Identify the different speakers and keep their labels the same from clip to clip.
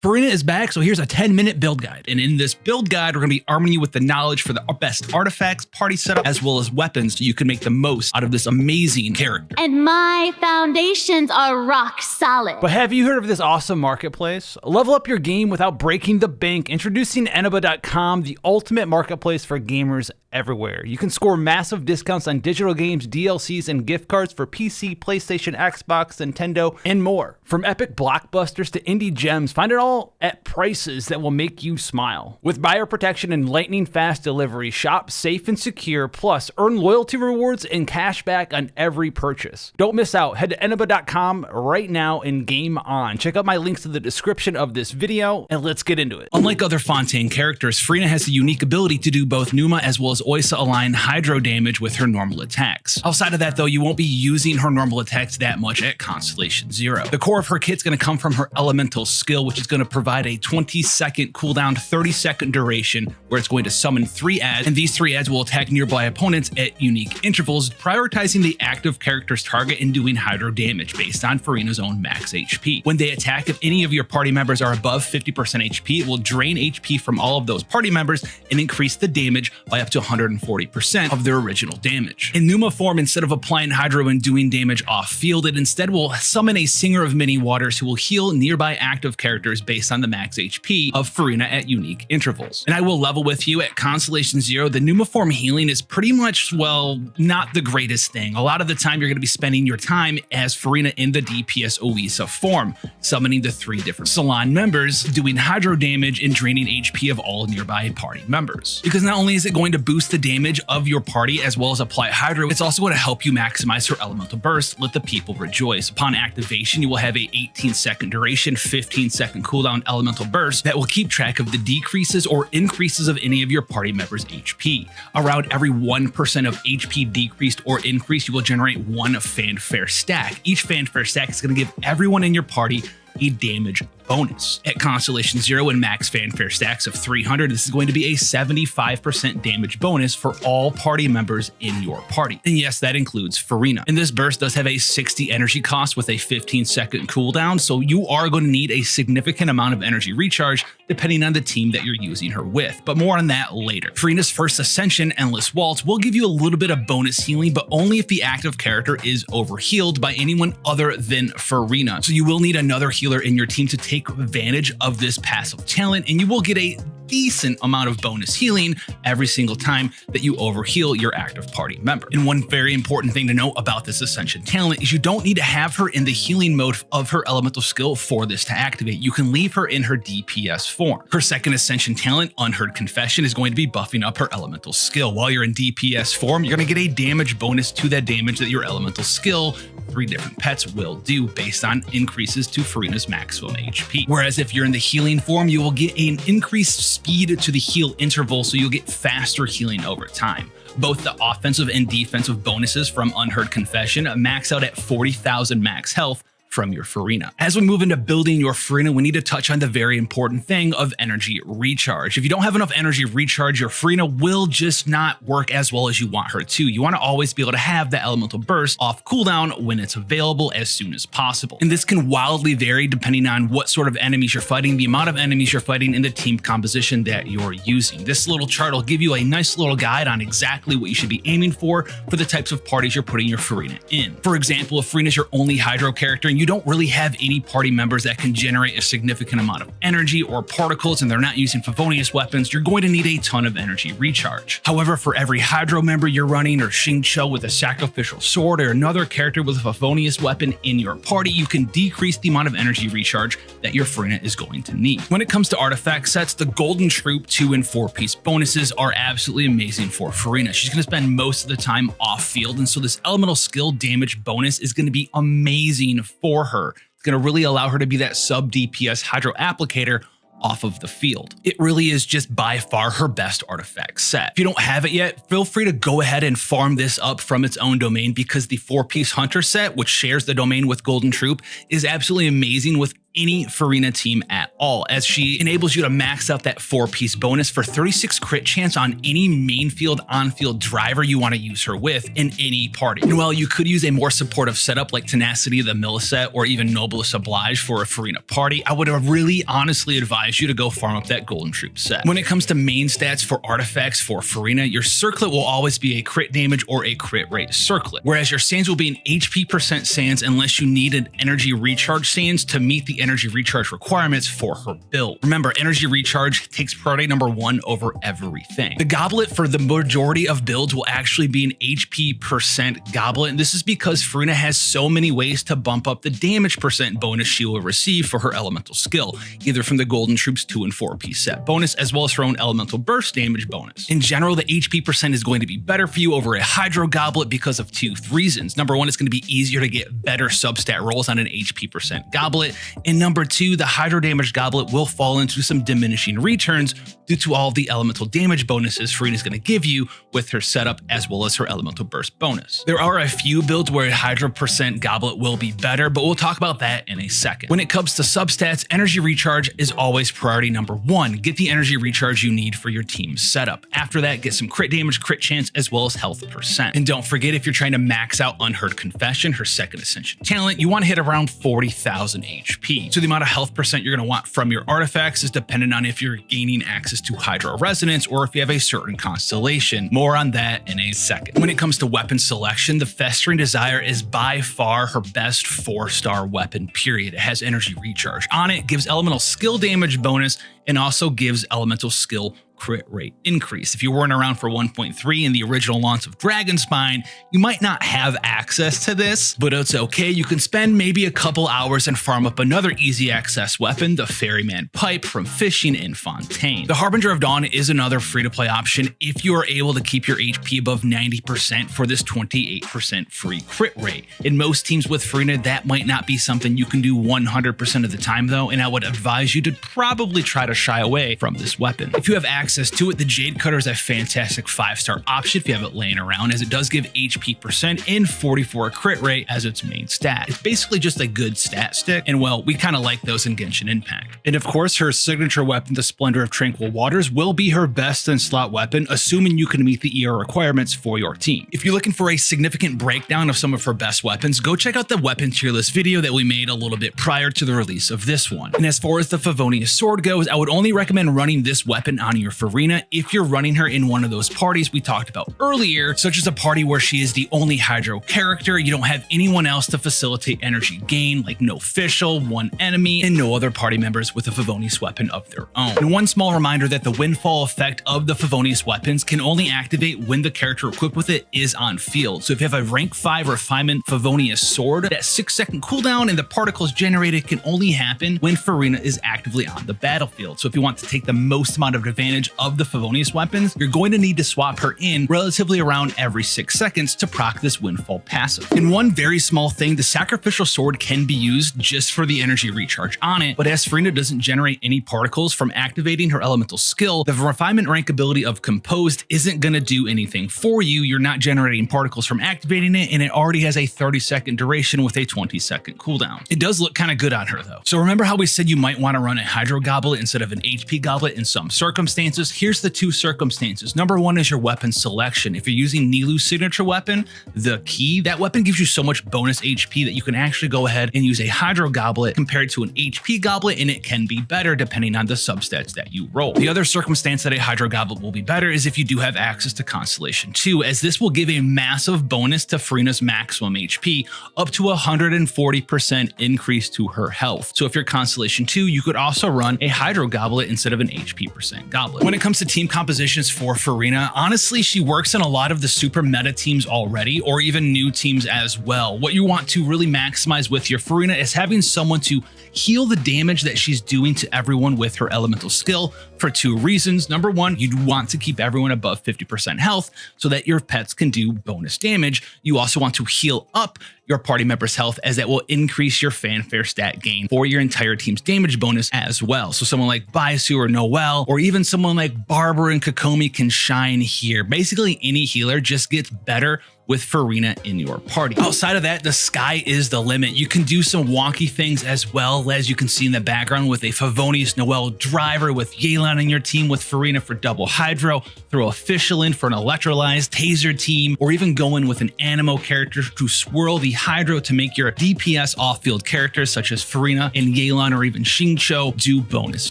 Speaker 1: Furina is back, so here's a 10-minute build guide. And in this build guide, we're going to be arming you with the knowledge for the best artifacts, party setup, as well as weapons so you can make the most out of this amazing character.
Speaker 2: And my foundations are rock solid.
Speaker 3: But have you heard of this awesome marketplace? Level up your game without breaking the bank. Introducing Eneba.com, the ultimate marketplace for gamers everywhere. You can score massive discounts on digital games, DLCs, and gift cards for PC, PlayStation, Xbox, Nintendo, and more. From epic blockbusters to indie gems, find it all at prices that will make you smile. With buyer protection and lightning fast delivery, shop safe and secure, plus earn loyalty rewards and cash back on every purchase. Don't miss out. Head to Eneba.com right now and game on. Check out my links in the description of this video, and let's get into it.
Speaker 1: Unlike other Fontaine characters, Furina has the unique ability to do both Numa as well as Oysa align hydro damage with her normal attacks. Outside of that though, you won't be using her normal attacks that much at Constellation 0. The core of her kit's going to come from her elemental skill, which is going to provide a 20-second cooldown, 30-second duration, where it's going to summon 3 adds, and these 3 adds will attack nearby opponents at unique intervals, prioritizing the active character's target and doing hydro damage based on Furina's own max HP. When they attack, if any of your party members are above 50% HP, it will drain HP from all of those party members and increase the damage by up to 140% of their original damage. In Numa form, instead of applying hydro and doing damage off field, it instead will summon a Singer of Many Waters who will heal nearby active characters based on the max HP of Furina at unique intervals. And I will level with you, at Constellation 0, the Numa form healing is pretty much, well, not the greatest thing. A lot of the time you're going to be spending your time as Furina in the DPS Oysa form, summoning the 3 different Salon members, doing hydro damage and draining HP of all nearby party members. Because not only is it going to boost the damage of your party as well as apply hydro, it's also going to help you maximize her elemental burst, let the people rejoice. Upon activation, you will have a 18-second duration, 15-second cooldown elemental burst that will keep track of the decreases or increases of any of your party members' HP. Around every 1% of HP decreased or increased, you will generate 1 fanfare stack. Each fanfare stack is going to give everyone in your party a damage bonus. At Constellation 0 and max fanfare stacks of 300, this is going to be a 75% damage bonus for all party members in your party. And yes, that includes Furina. And this burst does have a 60 energy cost with a 15-second cooldown, so you are going to need a significant amount of energy recharge depending on the team that you're using her with, but more on that later. Furina's first Ascension, Endless Waltz, will give you a little bit of bonus healing, but only if the active character is overhealed by anyone other than Furina. So you will need another healer in your team to take advantage of this passive talent, and you will get a decent amount of bonus healing every single time that you overheal your active party member. And one very important thing to know about this Ascension talent is you don't need to have her in the healing mode of her elemental skill for this to activate. You can leave her in her DPS form. Her second Ascension talent, Unheard Confession, is going to be buffing up her elemental skill. While you're in DPS form, you're going to get a damage bonus to that damage that your elemental skill, 3 different pets, will do based on increases to Furina's maximum HP. Whereas if you're in the healing form, you will get an increased speed to the heal interval, so you'll get faster healing over time. Both the offensive and defensive bonuses from Unheard Confession max out at 40,000 max health from your Furina. As we move into building your Furina, we need to touch on the very important thing of energy recharge. If you don't have enough energy recharge, your Furina will just not work as well as you want her to. You want to always be able to have the elemental burst off cooldown when it's available as soon as possible. And this can wildly vary depending on what sort of enemies you're fighting, the amount of enemies you're fighting, and the team composition that you're using. This little chart will give you a nice little guide on exactly what you should be aiming for the types of parties you're putting your Furina in. For example, if Furina's your only hydro character and you don't really have any party members that can generate a significant amount of energy or particles and they're not using Favonius weapons, you're going to need a ton of energy recharge. However, for every hydro member you're running, or Xingqiu with a sacrificial sword, or another character with a Favonius weapon in your party, you can decrease the amount of energy recharge that your Furina is going to need. When it comes to artifact sets, the Golden Troop 2 and 4-piece bonuses are absolutely amazing for Furina. She's going to spend most of the time off field, and so this elemental skill damage bonus is going to be amazing for her. It's going to really allow her to be that sub DPS hydro applicator off of the field. It really is just by far her best artifact set. If you don't have it yet, feel free to go ahead and farm this up from its own domain, because the 4-piece hunter set, which shares the domain with Golden Troop, is absolutely amazing with any Furina team at all, as she enables you to max out that 4-piece bonus for 36 crit chance on any main field, on-field driver you want to use her with in any party. And while you could use a more supportive setup like Tenacity the Millicet or even Noblest Oblige for a Furina party, I would really honestly advise you to go farm up that Golden Troop set. When it comes to main stats for artifacts for Furina, your circlet will always be a crit damage or a crit rate circlet, whereas your sands will be an HP percent sands unless you need an energy recharge sands to meet the energy recharge requirements for her build. Remember, energy recharge takes priority number 1 over everything. The goblet for the majority of builds will actually be an HP percent goblet, and this is because Furina has so many ways to bump up the damage percent bonus she will receive for her elemental skill, either from the Golden Troops 2 and 4-piece set bonus, as well as her own elemental burst damage bonus. In general, the HP percent is going to be better for you over a Hydro Goblet because of 2 reasons. Number 1, it's going to be easier to get better substat rolls on an HP percent goblet, and number 2, the Hydro damage goblet will fall into some diminishing returns due to all the elemental damage bonuses Furina is going to give you with her setup as well as her elemental burst bonus. There are a few builds where a Hydro percent goblet will be better, but we'll talk about that in a second. When it comes to substats, energy recharge is always priority number 1. Get the energy recharge you need for your team's setup. After that, get some crit damage, crit chance, as well as health percent. And don't forget, if you're trying to max out Unheard Confession, her second Ascension talent, you want to hit around 40,000 HP. So the amount of health percent you're going to want from your artifacts is dependent on if you're gaining access to Hydro Resonance or if you have a certain constellation. More on that in a second. When it comes to weapon selection, the Festering Desire is by far her best 4-star weapon, period. It has energy recharge on it, gives elemental skill damage bonus, and also gives elemental skill crit rate increase. If you weren't around for 1.3 in the original launch of Dragon Spine, you might not have access to this, but it's okay. You can spend maybe a couple hours and farm up another easy access weapon, the Ferryman Pipe from Fishing in Fontaine. The Harbinger of Dawn is another free-to-play option if you are able to keep your HP above 90% for this 28% free crit rate. In most teams with Furina, that might not be something you can do 100% of the time though, and I would advise you to probably try to shy away from this weapon. If you have access to it, the Jade Cutter is a fantastic 5-star option if you have it laying around, as it does give HP percent and 44 crit rate as its main stat. It's basically just a good stat stick, and well, we kind of like those in Genshin Impact. And of course, her signature weapon, the Splendor of Tranquil Waters, will be her best in slot weapon, assuming you can meet the ER requirements for your team. If you're looking for a significant breakdown of some of her best weapons, go check out the weapon tier list video that we made a little bit prior to the release of this one. And as far as the Favonius sword goes, I would only recommend running this weapon on your Furina if you're running her in one of those parties we talked about earlier, such as a party where she is the only Hydro character, you don't have anyone else to facilitate energy gain, like no official, one enemy, and no other party members with a Favonius weapon of their own. And one small reminder that the windfall effect of the Favonius weapons can only activate when the character equipped with it is on field. So if you have a rank 5 refinement Favonius sword, that 6-second cooldown and the particles generated can only happen when Furina is actively on the battlefield. So if you want to take the most amount of advantage of the Favonius weapons, you're going to need to swap her in relatively around every 6 seconds to proc this windfall passive. And one very small thing, the sacrificial sword can be used just for the energy recharge on it, but as Furina doesn't generate any particles from activating her elemental skill, the refinement rank ability of Composed isn't going to do anything for you. You're not generating particles from activating it, and it already has a 30-second duration with a 20-second cooldown. It does look kind of good on her though. So remember how we said you might want to run a Hydro Goblet instead of an HP Goblet in some circumstances? Here's the 2 circumstances. Number 1 is your weapon selection. If you're using Nilu's signature weapon, the Key, that weapon gives you so much bonus HP that you can actually go ahead and use a Hydro Goblet compared to an HP Goblet, and it can be better depending on the substats that you roll. The other circumstance that a Hydro Goblet will be better is if you do have access to Constellation 2, as this will give a massive bonus to Furina's maximum HP, up to 140% increase to her health. So if you're Constellation 2, you could also run a Hydro Goblet instead of an HP percent goblet. When it comes to team compositions for Furina, honestly, she works in a lot of the super meta teams already, or even new teams as well. What you want to really maximize with your Furina is having someone to heal the damage that she's doing to everyone with her elemental skill for 2 reasons. Number 1, you want to keep everyone above 50% health so that your pets can do bonus damage. You also want to heal up your party members' health, as that will increase your fanfare stat gain for your entire team's damage bonus as well. So someone like Baisu or Noelle, or even someone like Barbara and Kokomi can shine here. Basically, any healer just gets better with Furina in your party. Outside of that, the sky is the limit. You can do some wonky things as well, as you can see in the background with a Favonius Noel driver, with Yelan in your team with Furina for double hydro, throw a Fischl in for an electrolyzed taser team, or even go in with an Animo character to swirl the hydro to make your DPS off-field characters such as Furina and Yelan or even Xingqiu do bonus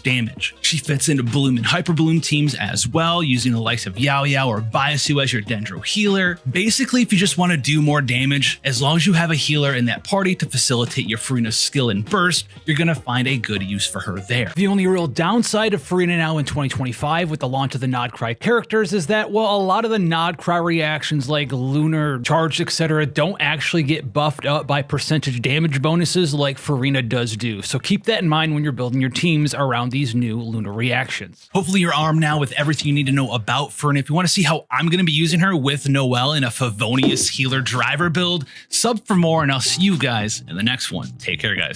Speaker 1: damage. She fits into Bloom and Hyper Bloom teams as well, using the likes of Yao Yao or Byasu as your Dendro healer. Basically, if you just want to do more damage, as long as you have a healer in that party to facilitate your Furina's skill and burst, you're going to find a good use for her there. The only real downside of Furina now in 2025 with the launch of the Nod Cry characters is that, well, a lot of the Nod Cry reactions like Lunar, Charged, etc. don't actually get buffed up by percentage damage bonuses like Furina does do. So keep that in mind when you're building your teams around these new Lunar reactions. Hopefully you're armed now with everything you need to know about Furina. If you want to see how I'm going to be using her with Noel in a Favonius healer driver build, sub for more, and I'll see you guys in the next one. Take care, guys.